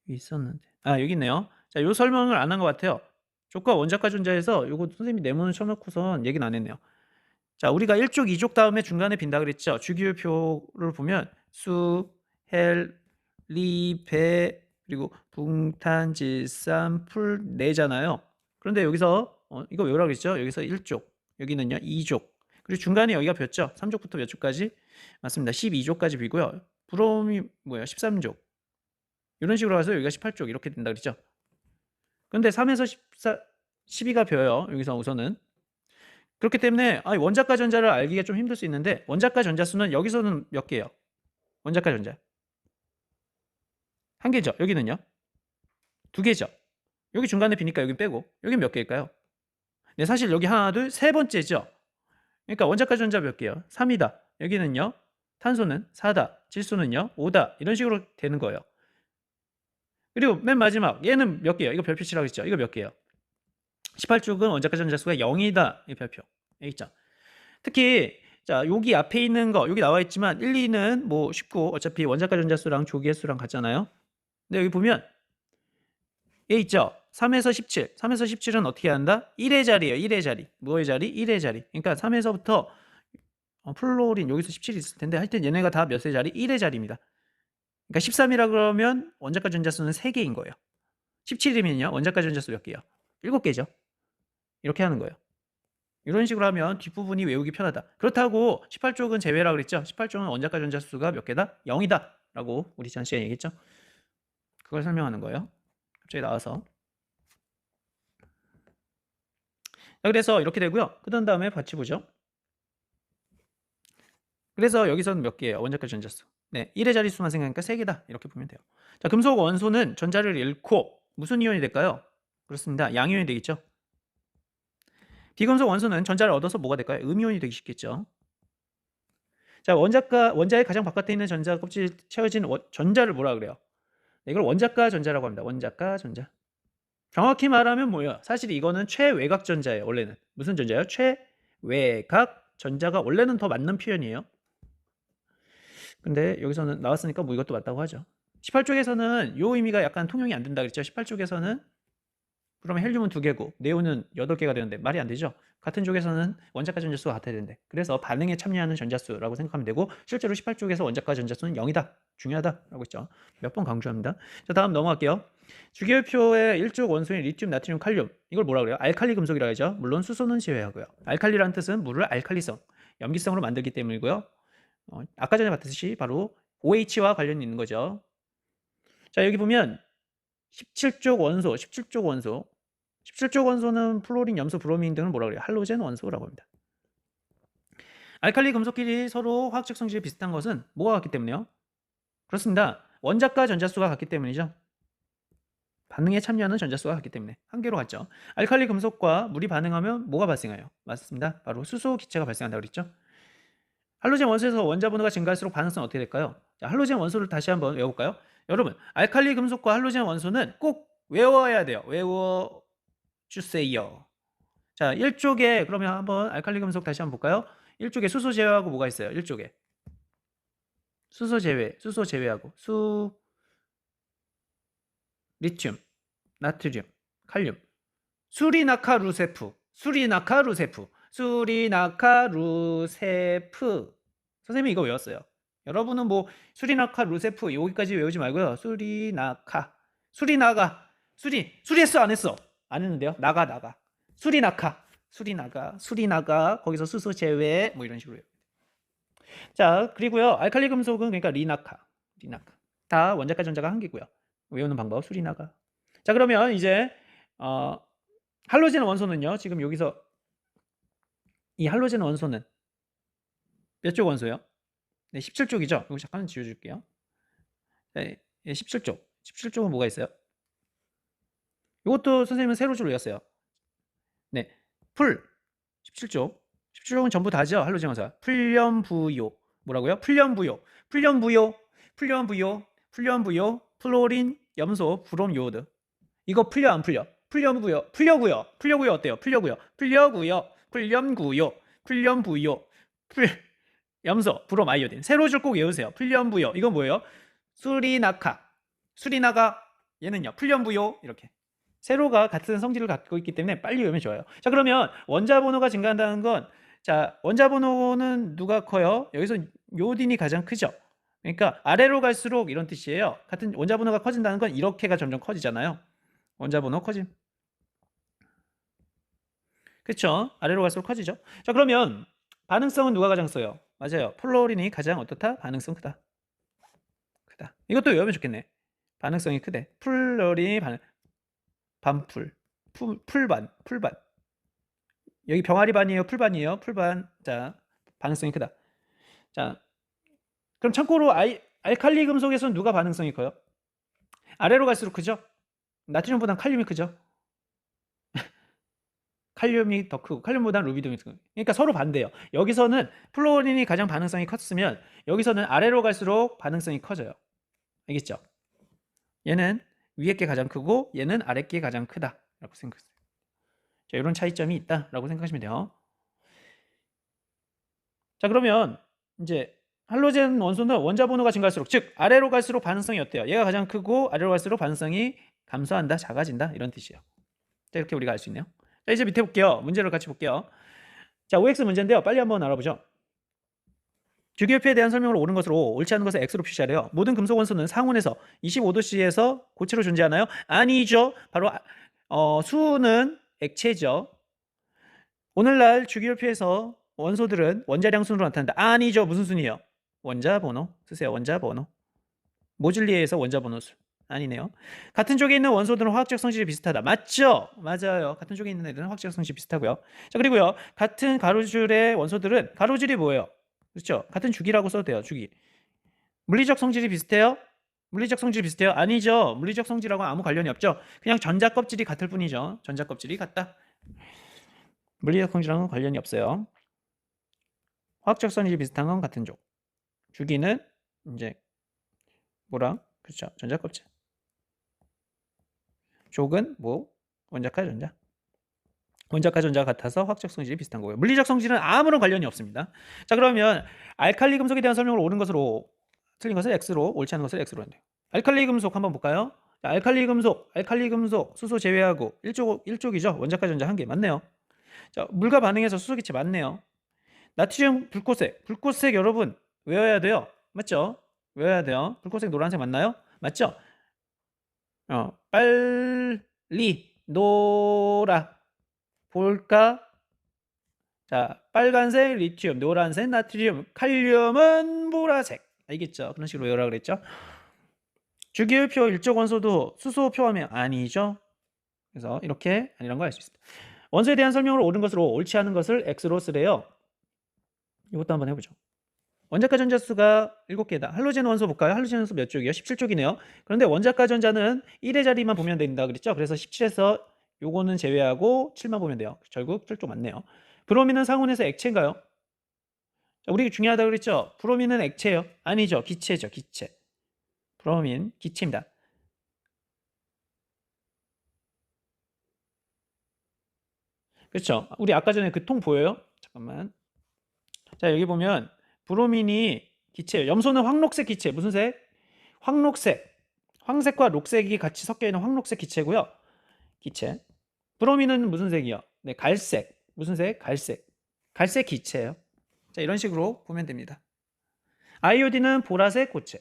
여기 있었는데 여기 있네요. 자, 요 설명을 안 한 것 같아요. 족과 원자과 전자에서 요거 선생님이 내문을 쳐놓고선 얘기는 안 했네요. 자, 우리가 1족, 2족 다음에 중간에 빈다 그랬죠. 주기율표를 보면 수, 헬, 리, 배, 그리고 붕탄, 질산, 풀, 내잖아요. 그런데 여기서 이거 외우라 그랬죠. 여기서 1족, 여기는요 2족, 그리고 중간에 여기가 몇 죠? 3족부터 몇 족까지? 맞습니다. 12족까지 비고요. 브롬이 뭐예요? 13족. 이런 식으로 가서 여기가 18족 이렇게 된다 그랬죠. 근데 3에서 14, 12가 벼요. 여기서 우선은. 그렇기 때문에 원자과 전자를 알기가 좀 힘들 수 있는데 원자과 전자수는 여기서는 몇 개예요? 원자과 전자 한 개죠. 여기는요? 두 개죠. 여기 중간에 비니까 여기 빼고 여기 몇 개일까요? 네, 사실 여기 하나, 둘, 세 번째죠. 그러니까 원자과 전자 몇 개예요? 3이다. 여기는요? 탄소는 4다. 질소는요? 5다. 이런 식으로 되는 거예요. 그리고 맨 마지막 얘는 몇 개예요? 이거 별표 치라고 했죠. 이거 몇 개예요? 18쪽은 원자과 전자수가 0이다. 이 별표. 있죠. 특히 자, 여기 앞에 있는 거 여기 나와 있지만 1, 2는 뭐 쉽고 어차피 원자과 전자수랑 조기의 수랑 같잖아요. 근데 여기 보면 얘 있죠. 3에서 17. 3에서 17은 어떻게 한다? 1의 자리예요. 1의 자리. 뭐의 자리? 1의 자리. 그러니까 3에서부터 플로린 여기서 17이 있을 텐데 하여튼 얘네가 다 몇의 자리? 1의 자리입니다. 그러니까 13이라 그러면 원자과 전자수는 3개인 거예요. 17이면요. 원자과 전자수 몇 개예요? 7개죠. 이렇게 하는 거예요. 이런 식으로 하면 뒷부분이 외우기 편하다. 그렇다고 18쪽은 제외라 그랬죠. 18쪽은 원자과 전자수가 몇 개다? 0이다 라고 우리 지난 시간에 얘기했죠. 그걸 설명하는 거예요. 갑자기 나와서. 자, 그래서 이렇게 되고요. 그런 다음에 같이 보죠. 그래서 여기서는 몇 개예요? 원자과 전자수. 네, 1의 자릿수만 생각하니까 3개다. 이렇게 보면 돼요. 자, 금속 원소는 전자를 잃고 무슨 이온이 될까요? 그렇습니다. 양이온이 되겠죠. 비금속 원소는 전자를 얻어서 뭐가 될까요? 음이온이 되기 쉽겠죠. 자, 원자의 가장 바깥에 있는 전자 껍질 채워진 전자를 뭐라 그래요? 이걸 원자가 전자라고 합니다. 원자가 전자. 정확히 말하면 뭐예요? 사실 이거는 최외곽 전자예요. 원래는 무슨 전자예요? 최외곽 전자가 원래는 더 맞는 표현이에요. 근데 여기서는 나왔으니까 뭐 이것도 맞다고 하죠. 18쪽에서는 요 의미가 약간 통용이 안 된다 그랬죠. 18쪽에서는 그러면 헬륨은 2개고 네온은 8개가 되는데 말이 안 되죠. 같은 쪽에서는 원자가 전자수가 같아야 되는데 그래서 반응에 참여하는 전자수라고 생각하면 되고 실제로 18쪽에서 원자가 전자수는 0이다. 중요하다라고 했죠. 몇 번 강조합니다. 자, 다음 넘어갈게요. 주기율표의 1쪽 원소인 리튬, 나트륨, 칼륨 이걸 뭐라 그래요? 알칼리 금속이라고 하죠. 물론 수소는 제외하고요. 알칼리라는 뜻은 물을 알칼리성, 염기성으로 만들기 때문이고요. 아까 전에 봤듯이 바로 OH와 관련이 있는 거죠. 자, 여기 보면 17쪽 원소, 17쪽 원소. 17쪽 원소는 플로린, 염소, 브로민 등을 뭐라 그래요? 할로젠 원소라고 합니다. 알칼리 금속끼리 서로 화학적 성질이 비슷한 것은 뭐가 같기 때문에요? 그렇습니다. 원자과 전자수가 같기 때문이죠. 반응에 참여하는 전자수가 같기 때문에 한 개로 같죠. 알칼리 금속과 물이 반응하면 뭐가 발생해요? 맞습니다. 바로 수소 기체가 발생한다고 그랬죠. 할로젠 원소에서 원자 번호가 증가할수록 반응성은 어떻게 될까요? 자, 할로젠 원소를 다시 한번 외워볼까요? 여러분, 알칼리 금속과 할로젠 원소는 꼭 외워야 돼요. 외워주세요. 자, 1쪽에 그러면 한번 알칼리 금속 다시 한번 볼까요? 1쪽에 수소 제외하고 뭐가 있어요? 1쪽에 수소 제외하고 리튬, 나트륨, 칼륨, 수리나카루세프. 선생님이 이거 외웠어요. 여러분은 뭐 수리나카루세프 여기까지 외우지 말고요. 수리했어 안 했어? 안 했는데요. 나가. 수리나가 거기서 수소 제외 뭐 이런 식으로요. 자, 그리고요. 알칼리 금속은 그러니까 리나카. 다 원자과 전자가 한 개고요. 외우는 방법 수리나가. 자, 그러면 이제 할로젠 원소는요. 지금 여기서 이 할로젠 원소는 몇 쪽 원소예요? 네, 17쪽이죠. 이거 잠깐 지워줄게요. 네, 17쪽. 17쪽은 뭐가 있어요? 이것도 선생님은 세로 줄 외웠어요. 네, 17쪽. 17쪽은 전부 다죠. 할로젠 원소. 풀염부요. 뭐라고요? 풀염부요. 플로린, 염소, 브롬, 요오드. 이거 풀려 안 풀려? 풀려고요. 어때요? 풀염부요. 염소, 브롬, 아이오딘. 세로 줄 꼭 외우세요. 풀염부요. 이건 뭐예요? 수리나가. 얘는요. 풀염부요. 이렇게. 세로가 같은 성질을 갖고 있기 때문에 빨리 외우면 좋아요. 자, 그러면 원자 번호가 증가한다는 건 자, 원자 번호는 누가 커요? 여기서 요오딘이 가장 크죠. 그러니까 아래로 갈수록 이런 뜻이에요. 같은 원자 번호가 커진다는 건 이렇게가 점점 커지잖아요. 원자 번호 커짐. 그렇죠? 아래로 갈수록 커지죠. 자, 그러면 반응성은 누가 가장 써요? 맞아요. 플로린이 가장 어떻다? 반응성 크다. 이것도 외우면 좋겠네. 반응성이 크대. 플로린이 반풀. 풀반. 여기 병아리 반이에요? 풀반이에요? 풀반. 자, 반응성이 크다. 자, 그럼 참고로 알칼리 금속에서는 누가 반응성이 커요? 아래로 갈수록 크죠? 나트륨보단 칼륨이 크죠? 칼륨이 더 크고 칼륨보다는 루비듐이 크고 그러니까 서로 반대예요. 여기서는 플로린이 가장 반응성이 컸으면 여기서는 아래로 갈수록 반응성이 커져요. 알겠죠? 얘는 위에 게 가장 크고 얘는 아래 게 가장 크다라고 생각했어요. 자, 이런 차이점이 있다라고 생각하시면 돼요. 자, 그러면 이제 할로젠 원소는 원자 번호가 증가할수록 즉 아래로 갈수록 반응성이 어때요? 얘가 가장 크고 아래로 갈수록 반응성이 감소한다, 작아진다 이런 뜻이에요. 자, 이렇게 우리가 알 수 있네요. 자, 이제 밑에 볼게요. 문제를 같이 볼게요. 자, OX 문제인데요. 빨리 한번 알아보죠. 주기율표에 대한 설명을 옳은 것으로 옳지 않은 것을 X로 표시하래요. 모든 금속 원소는 상온에서 25도씨에서 고체로 존재하나요? 아니죠. 바로 수는 액체죠. 오늘날 주기율표에서 원소들은 원자량 순으로 나타난다. 아니죠. 무슨 순이에요? 원자 번호 쓰세요. 원자 번호. 모듈리에서 원자 번호 수. 아니네요. 같은 쪽에 있는 원소들은 화학적 성질이 비슷하다. 맞죠? 맞아요. 같은 쪽에 있는 애들은 화학적 성질이 비슷하고요. 자, 그리고요. 같은 가로줄의 원소들은 가로줄이 뭐예요? 그렇죠? 같은 주기라고 써도 돼요. 주기. 물리적 성질이 비슷해요? 아니죠. 물리적 성질하고는 아무 관련이 없죠. 그냥 전자 껍질이 같을 뿐이죠. 전자 껍질이 같다. 물리적 성질하고는 관련이 없어요. 화학적 성질이 비슷한 건 같은 쪽. 주기는 이제 뭐랑 그렇죠. 전자 껍질. 족은 뭐 원자과 전자. 원자과 전자가 같아서 화학적 성질이 비슷한 거고요. 물리적 성질은 아무런 관련이 없습니다. 자, 그러면 알칼리 금속에 대한 설명을 옳은 것으로, 틀린 것을 X로, 옳지 않은 것을 X로 한대요. 알칼리 금속 한번 볼까요? 자, 알칼리 금속, 수소 제외하고 1족이죠. 원자과 전자 1개 맞네요. 자, 물과 반응해서 수소 기체 맞네요. 나트륨 불꽃색 여러분 외워야 돼요. 맞죠? 외워야 돼요. 불꽃색 노란색 맞나요? 맞죠? 빨리 노라 볼까? 자, 빨간색 리튬, 노란색 나트륨, 칼륨은 보라색. 알겠죠? 그런 식으로 외우라 그랬죠? 주기율표 일족 원소도 수소 표하면 아니죠? 그래서 이렇게 아니란 걸 알 수 있습니다. 원소에 대한 설명을 옳은 것으로, 옳지 않은 것을 X로 쓰래요. 이것도 한번 해보죠. 원자과 전자수가 7개다. 할로젠 원소 볼까요? 할로젠 원소 몇 쪽이요? 17쪽이네요. 그런데 원자과 전자는 1의 자리만 보면 된다 그랬죠? 그래서 17에서 요거는 제외하고 7만 보면 돼요. 결국 7쪽 맞네요. 브로민은 상온에서 액체인가요? 자, 우리 중요하다고 그랬죠? 브로민은 액체예요? 아니죠. 기체죠. 기체. 브로민 기체입니다. 그렇죠? 우리 아까 전에 그 통 보여요? 잠깐만. 자, 여기 보면 브로민이 기체예요. 염소는 황록색 기체. 무슨 색? 황록색. 황색과 녹색이 같이 섞여 있는 황록색 기체고요. 기체. 브로민은 무슨 색이요? 네, 갈색. 무슨 색? 갈색. 갈색 기체예요. 자, 이런 식으로 보면 됩니다. 아이오딘은 보라색 고체.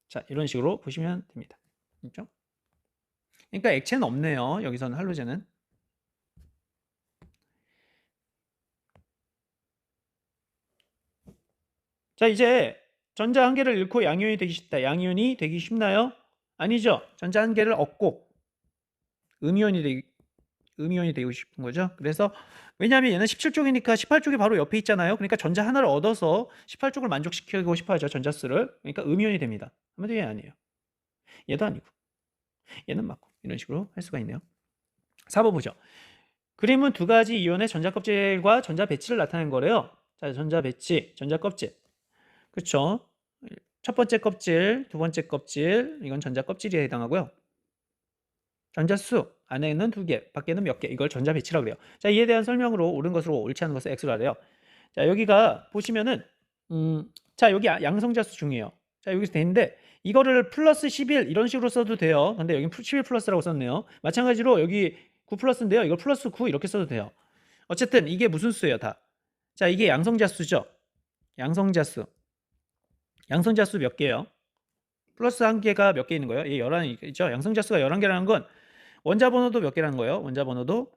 자, 이런 식으로 보시면 됩니다. 그렇죠? 그러니까 액체는 없네요. 여기서는 할로젠은. 자, 이제 전자 한 개를 잃고 양이온이 되기 쉽다. 양이온이 되기 쉽나요? 아니죠. 전자 한 개를 얻고 음이온이 되고 싶은 거죠. 그래서 왜냐하면 얘는 17쪽이니까 18쪽이 바로 옆에 있잖아요. 그러니까 전자 하나를 얻어서 18쪽을 만족시키고 싶어 하죠. 전자수를. 그러니까 음이온이 됩니다. 아무도 얘 아니에요. 얘도 아니고 얘는 맞고 이런 식으로 할 수가 있네요. 4번 보죠. 그림은 두 가지 이온의 전자 껍질과 전자 배치를 나타낸 거래요. 자, 전자 배치, 전자 껍질. 그렇죠? 첫 번째 껍질, 두 번째 껍질, 이건 전자 껍질에 해당하고요. 전자수 안에는 2개, 밖에는 몇 개. 이걸 전자 배치라고 그래요. 자, 이에 대한 설명으로 옳은 것으로 옳지 않은 것을 X로 하래요. 자, 여기가 보시면은 자, 여기 양성자수 중이에요. 자, 여기서 되는데 이거를 플러스 11 이런 식으로 써도 돼요. 근데 여기 11 플러스라고 썼네요. 마찬가지로 여기 9 플러스인데요. 이걸 플러스 9 이렇게 써도 돼요. 어쨌든 이게 무슨 수예요, 다. 자, 이게 양성자수죠. 양성자수. 양성자수 몇 개예요? 플러스 1개가 몇 개 있는 거예요? 예, 11이죠. 양성자수가 11개라는 건 원자 번호도 몇 개라는 거예요? 원자 번호도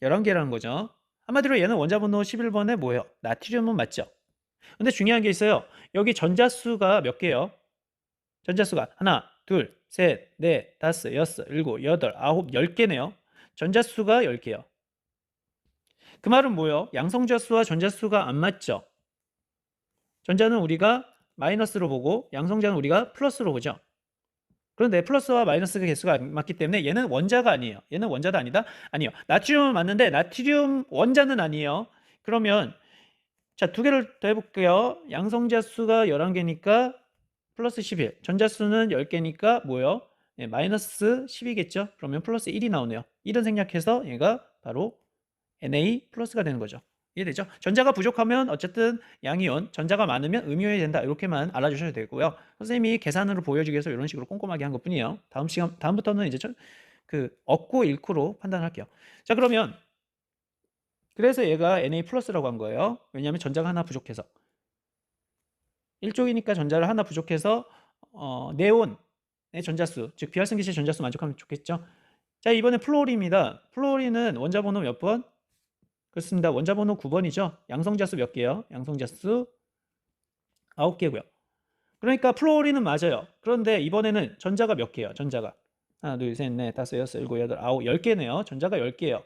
11개라는 거죠. 한마디로 얘는 원자 번호 11번에 뭐예요? 나트륨은 맞죠? 근데 중요한 게 있어요. 여기 전자수가 몇 개예요? 전자수가 하나, 둘, 셋, 넷, 다섯, 여섯, 일곱, 여덟, 아홉, 10개네요. 전자수가 10개요. 그 말은 뭐예요? 양성자수와 전자수가 안 맞죠? 전자는 우리가 마이너스로 보고 양성자는 우리가 플러스로 보죠. 그런데 플러스와 마이너스의 개수가 안 맞기 때문에 얘는 원자가 아니에요. 얘는 원자도 아니다? 아니요. 나트륨은 맞는데 나트륨 원자는 아니에요. 그러면 자, 2개를 더 해볼게요. 양성자 수가 11개니까 플러스 11. 전자수는 10개니까 뭐예요? 네, 마이너스 10이겠죠? 그러면 플러스 1이 나오네요. 1은 생략해서 얘가 바로 Na 플러스가 되는 거죠. 이해되죠? 전자가 부족하면 어쨌든 양이온, 전자가 많으면 음이온이 된다. 이렇게만 알아주셔도 되고요. 선생님이 계산으로 보여주기 위해서 이런 식으로 꼼꼼하게 한 것뿐이에요. 다음부터는 이제 얻고 잃고로 판단할게요. 자, 그러면 그래서 얘가 Na 플러스라고 한 거예요. 왜냐하면 전자가 하나 부족해서. 1쪽이니까 전자를 하나 부족해서 네온의 전자수, 즉 비활성기체 전자수 만족하면 좋겠죠. 자, 이번에 플로린입니다. 플로린은 원자 번호 몇 번? 그렇습니다. 원자 번호 9번이죠. 양성자수 몇 개요? 양성자수 9개고요. 그러니까 플로린은 맞아요. 그런데 이번에는 전자가 몇 개예요? 전자가 하나, 둘, 셋, 넷, 다섯, 여섯, 일곱, 여덟, 아홉, 10개네요. 전자가 10개예요.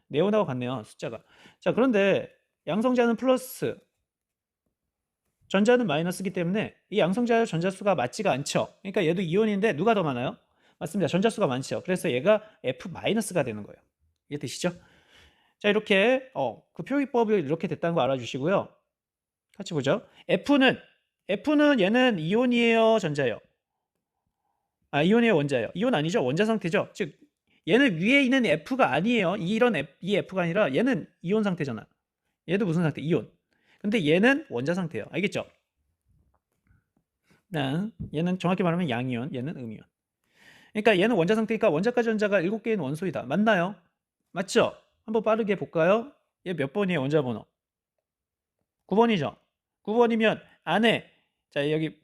네온하고 같네요. 숫자가. 자, 그런데 양성자는 플러스, 전자는 마이너스이기 때문에 이 양성자의 전자수가 맞지가 않죠. 그러니까 얘도 이온인데 누가 더 많아요? 맞습니다. 전자수가 많죠. 그래서 얘가 F-가 되는 거예요. 이해되시죠? 자, 이렇게 그 표기법이 이렇게 됐다는 거 알아주시고요. 같이 보죠. F는 얘는 이온이에요, 전자예요? 이온이에요, 원자예요? 이온 아니죠? 원자 상태죠? 즉 얘는 위에 있는 F가 아니에요. 이 F가 아니라 얘는 이온 상태잖아. 얘도 무슨 상태? 이온. 근데 얘는 원자 상태예요. 알겠죠? 얘는 정확히 말하면 양이온, 얘는 음이온. 그러니까 얘는 원자 상태니까 원자과 전자가 7개인 원소이다. 맞나요? 맞죠? 한번 빠르게 볼까요? 얘 몇 번이에요, 원자 번호? 9번이죠. 9번이면 안에 자, 여기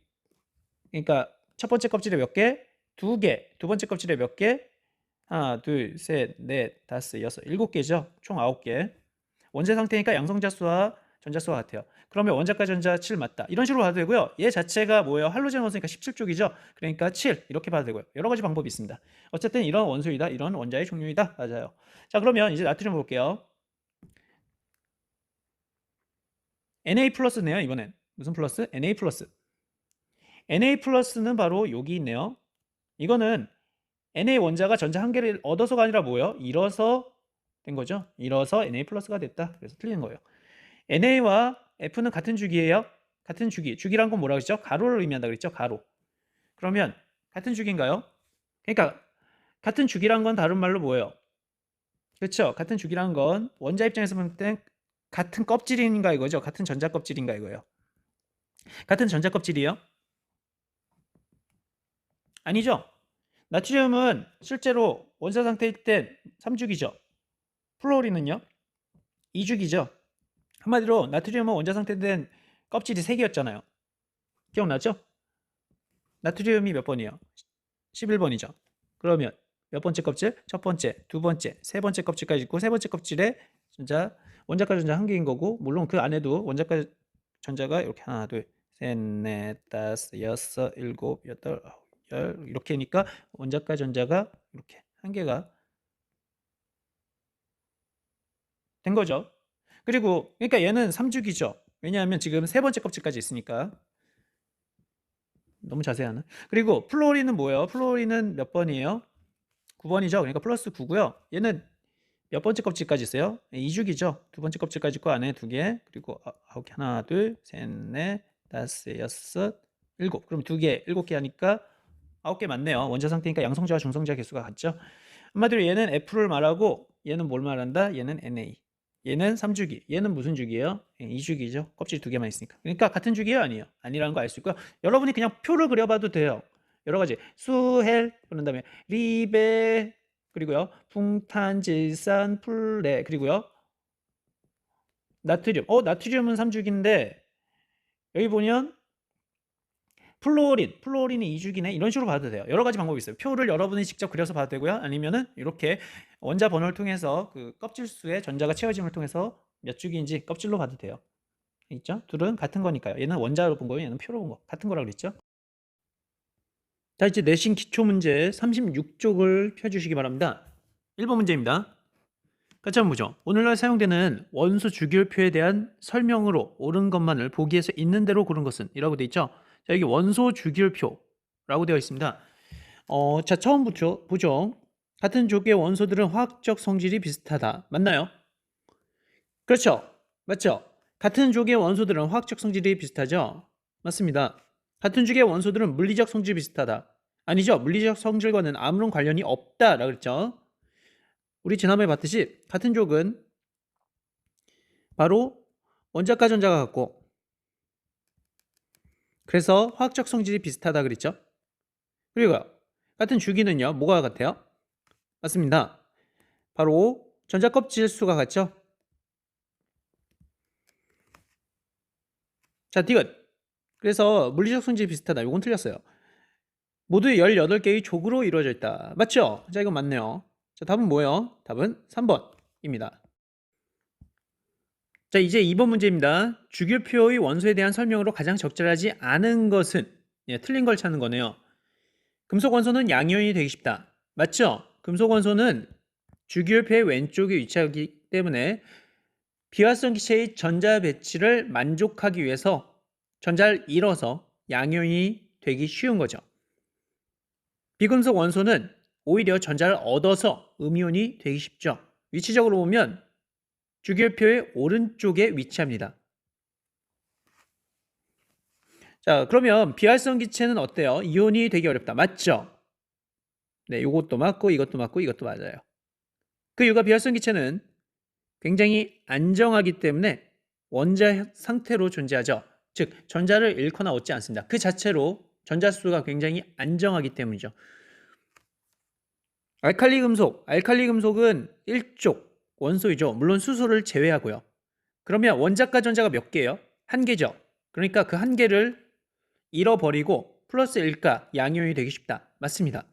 그러니까 첫 번째 껍질에 몇 개? 2개. 두 번째 껍질에 몇 개? 하나, 둘, 셋, 넷, 다섯, 여섯, 7개죠. 총 9개. 원자 상태니까 양성자 수와 전자 수와 같아요. 그러면 원자과 전자 7 맞다. 이런 식으로 봐도 되고요. 얘 자체가 뭐예요? 할로젠 원소니까 17쪽이죠. 그러니까 7 이렇게 봐도 되고요. 여러 가지 방법이 있습니다. 어쨌든 이런 원소이다. 이런 원자의 종류이다. 맞아요. 자, 그러면 이제 나트륨 볼게요. Na 플러스네요. 이번엔 무슨 플러스? Na 플러스. Na 플러스는 바로 여기 있네요. 이거는 Na 원자가 전자 한 개를 얻어서가 아니라 뭐예요? 잃어서 된 거죠. 잃어서 Na 플러스가 됐다. 그래서 틀리는 거예요. NA와 F는 같은 주기예요. 같은 주기. 주기란 건 뭐라고 했죠? 가로를 의미한다 그랬죠? 가로. 그러면 같은 주기인가요? 그러니까 같은 주기란 건 다른 말로 뭐예요? 그렇죠? 같은 주기란 건 원자 입장에서 볼 때 같은 껍질인가 이거죠? 같은 전자 껍질인가 이거예요. 같은 전자 껍질이에요? 아니죠? 나트륨은 실제로 원자 상태일 때 3주기죠. 플로리는요? 2주기죠. 한마디로 나트륨은 원자 상태된 껍질이 3개였잖아요. 기억나죠? 나트륨이 몇 번이에요? 11번이죠. 그러면 몇 번째 껍질? 첫 번째, 두 번째, 세 번째 껍질까지 있고 세 번째 껍질에 원자과 전자 한 개인 거고 물론 그 안에도 원자과 전자가 이렇게 하나, 둘, 셋, 넷, 다섯, 여섯, 일곱, 여덟, 아홉, 열 이렇게니까 원자과 전자가 이렇게 한 개가 된 거죠. 그리고 그러니까 얘는 3주기죠. 왜냐하면 지금 세 번째 껍질까지 있으니까. 너무 자세하나? 그리고 플로리는 뭐예요? 플로리는 몇 번이에요? 9번이죠. 그러니까 플러스 9고요. 얘는 몇 번째 껍질까지 있어요? 2주기죠. 두 번째 껍질까지 있고 안에 2개. 그리고 9개. 하나, 둘, 셋, 넷, 다섯, 여섯, 일곱. 그럼 2개, 7개 하니까 9개 맞네요. 원자 상태니까 양성자와 중성자 개수가 같죠. 한마디로 얘는 F를 말하고 얘는 뭘 말한다? 얘는 Na. 얘는 3주기. 얘는 무슨 주기예요? 2주기죠. 껍질 2개만 있으니까. 그러니까 같은 주기예요? 아니에요? 아니라는 거 알 수 있고요. 여러분이 그냥 표를 그려봐도 돼요. 여러 가지. 수헬, 그런 다음에 리베, 그리고요. 풍탄, 질산, 플레, 그리고요. 나트륨. 나트륨은 3주기인데 여기 보면 플로린이 2주기네. 이런 식으로 봐도 돼요. 여러 가지 방법이 있어요. 표를 여러분이 직접 그려서 봐도 되고요. 아니면은 이렇게 원자 번호를 통해서 그 껍질 수의 전자가 채워짐을 통해서 몇 주기인지 껍질로 봐도 돼요. 있죠? 둘은 같은 거니까요. 얘는 원자로 본 거예요. 얘는 표로 본 거. 같은 거라고 그랬죠? 자, 이제 내신 기초 문제 36쪽을 펴주시기 바랍니다. 1번 문제입니다. 같이 한번 보죠. 오늘날 사용되는 원소 주기율표에 대한 설명으로 옳은 것만을 보기에서 있는 대로 고른 것은 이라고 되어 있죠. 자, 여기 원소 주기율표라고 되어 있습니다. 자, 처음부터 보죠. 같은 족의 원소들은 화학적 성질이 비슷하다. 맞나요? 그렇죠. 맞죠? 같은 족의 원소들은 화학적 성질이 비슷하죠? 맞습니다. 같은 족의 원소들은 물리적 성질이 비슷하다. 아니죠. 물리적 성질과는 아무런 관련이 없다라고 그랬죠. 우리 지난번에 봤듯이 같은 족은 바로 원자과 전자가 같고 그래서 화학적 성질이 비슷하다 그랬죠. 그리고 같은 주기는요. 뭐가 같아요? 맞습니다. 바로 전자 껍질 수가 같죠. 자, 디귿. 그래서 물리적 성질이 비슷하다. 이건 틀렸어요. 모두 18개의 족으로 이루어져 있다. 맞죠? 자, 이건 맞네요. 자, 답은 뭐예요? 답은 3번입니다. 자, 이제 2번 문제입니다. 주기율표의 원소에 대한 설명으로 가장 적절하지 않은 것은 틀린 걸 찾는 거네요. 금속 원소는 양이온이 되기 쉽다. 맞죠? 금속 원소는 주기율표의 왼쪽에 위치하기 때문에 비활성 기체의 전자 배치를 만족하기 위해서 전자를 잃어서 양이온이 되기 쉬운 거죠. 비금속 원소는 오히려 전자를 얻어서 음이온이 되기 쉽죠. 위치적으로 보면 주기율표의 오른쪽에 위치합니다. 자, 그러면 비활성 기체는 어때요? 이온이 되게 어렵다. 맞죠? 네, 요것도 맞고 이것도 맞고 이것도 맞아요. 그 이유가 비활성 기체는 굉장히 안정하기 때문에 원자 상태로 존재하죠. 즉, 전자를 잃거나 얻지 않습니다. 그 자체로 전자수가 굉장히 안정하기 때문이죠. 알칼리 금속은 일족 원소이죠. 물론 수소를 제외하고요. 그러면 원자과 전자가 몇 개예요? 한 개죠. 그러니까 그 한 개를 잃어버리고 플러스 1가 양이온이 되기 쉽다. 맞습니다.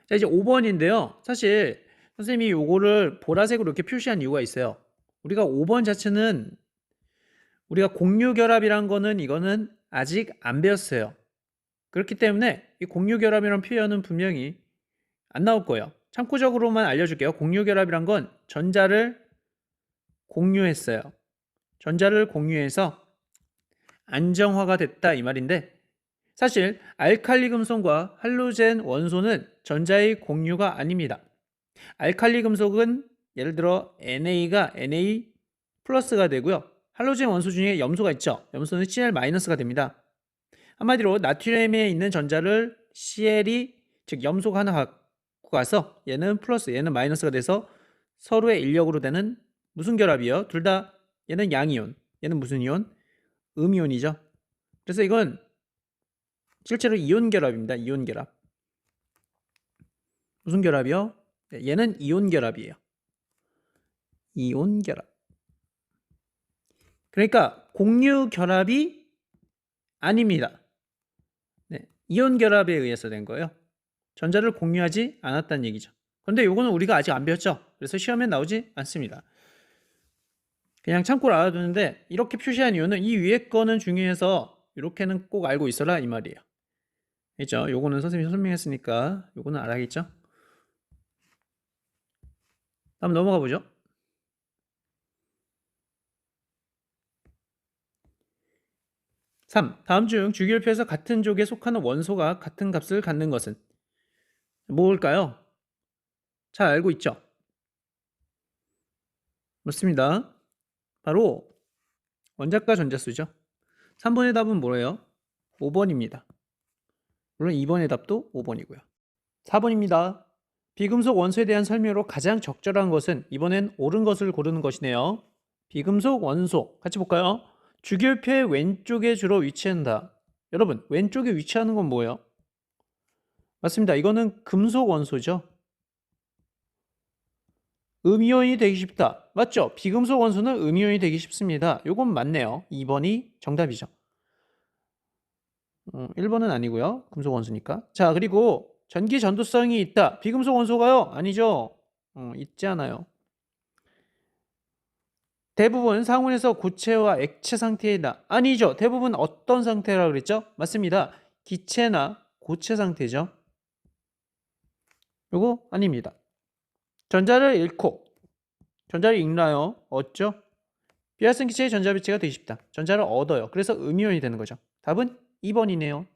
자, 이제 5번인데요. 사실 선생님이 요거를 보라색으로 이렇게 표시한 이유가 있어요. 우리가 5번 자체는 우리가 공유결합이란 거는 이거는 아직 안 배웠어요. 그렇기 때문에 이 공유결합이라는 표현은 분명히 안 나올 거예요. 참고적으로만 알려줄게요. 공유결합이란 건 전자를 공유했어요. 전자를 공유해서 안정화가 됐다 이 말인데, 사실 알칼리 금속과 할로젠 원소는 전자의 공유가 아닙니다. 알칼리 금속은 예를 들어 NA가 Na 플러스가 되고요. 할로젠 원소 중에 염소가 있죠. 염소는 Cl 마이너스가 됩니다. 한마디로 나트륨에 있는 전자를 Cl이 즉 염소가 하나 갖고 가서 얘는 플러스 얘는 마이너스가 돼서 서로의 인력으로 되는 무슨 결합이요? 둘 다 얘는 양이온, 얘는 무슨 이온? 음이온이죠. 그래서 이건 실제로 이온 결합입니다. 이온 결합. 무슨 결합이요? 네, 얘는 이온 결합이에요. 이온 결합. 그러니까 공유 결합이 아닙니다. 네, 이온 결합에 의해서 된 거예요. 전자를 공유하지 않았다는 얘기죠. 그런데 이거는 우리가 아직 안 배웠죠. 그래서 시험에 나오지 않습니다. 그냥 참고로 알아두는데 이렇게 표시한 이유는 이 위에 거는 중요해서 이렇게는 꼭 알고 있어라 이 말이에요. 있죠? 요거는 선생님이 설명했으니까 요거는 알아야겠죠? 다음 넘어가 보죠. 3. 다음 중 주기율표에서 같은 족에 속하는 원소가 같은 값을 갖는 것은 뭘까요? 잘 알고 있죠? 맞습니다. 바로 원자과 전자수죠. 3번의 답은 뭐예요? 5번입니다. 물론 2번의 답도 5번이고요. 4번입니다. 비금속 원소에 대한 설명으로 가장 적절한 것은 이번엔 옳은 것을 고르는 것이네요. 비금속 원소 같이 볼까요? 주기율표의 왼쪽에 주로 위치한다. 여러분, 왼쪽에 위치하는 건 뭐예요? 맞습니다. 이거는 금속 원소죠. 음이온이 되기 쉽다. 맞죠? 비금속 원소는 음이온이 되기 쉽습니다. 요건 맞네요. 2번이 정답이죠. 1번은 아니고요. 금속 원소니까. 자, 그리고 전기 전도성이 있다. 비금속 원소가요? 아니죠. 있지 않아요. 대부분 상온에서 고체와 액체 상태에 있다. 아니죠. 대부분 어떤 상태라고 그랬죠? 맞습니다. 기체나 고체 상태죠. 요거 아닙니다. 전자를 읽나요? 얻죠? 비활성 기체의 전자 배치가 되기 쉽다. 전자를 얻어요. 그래서 음이온이 되는 거죠. 답은 2번이네요.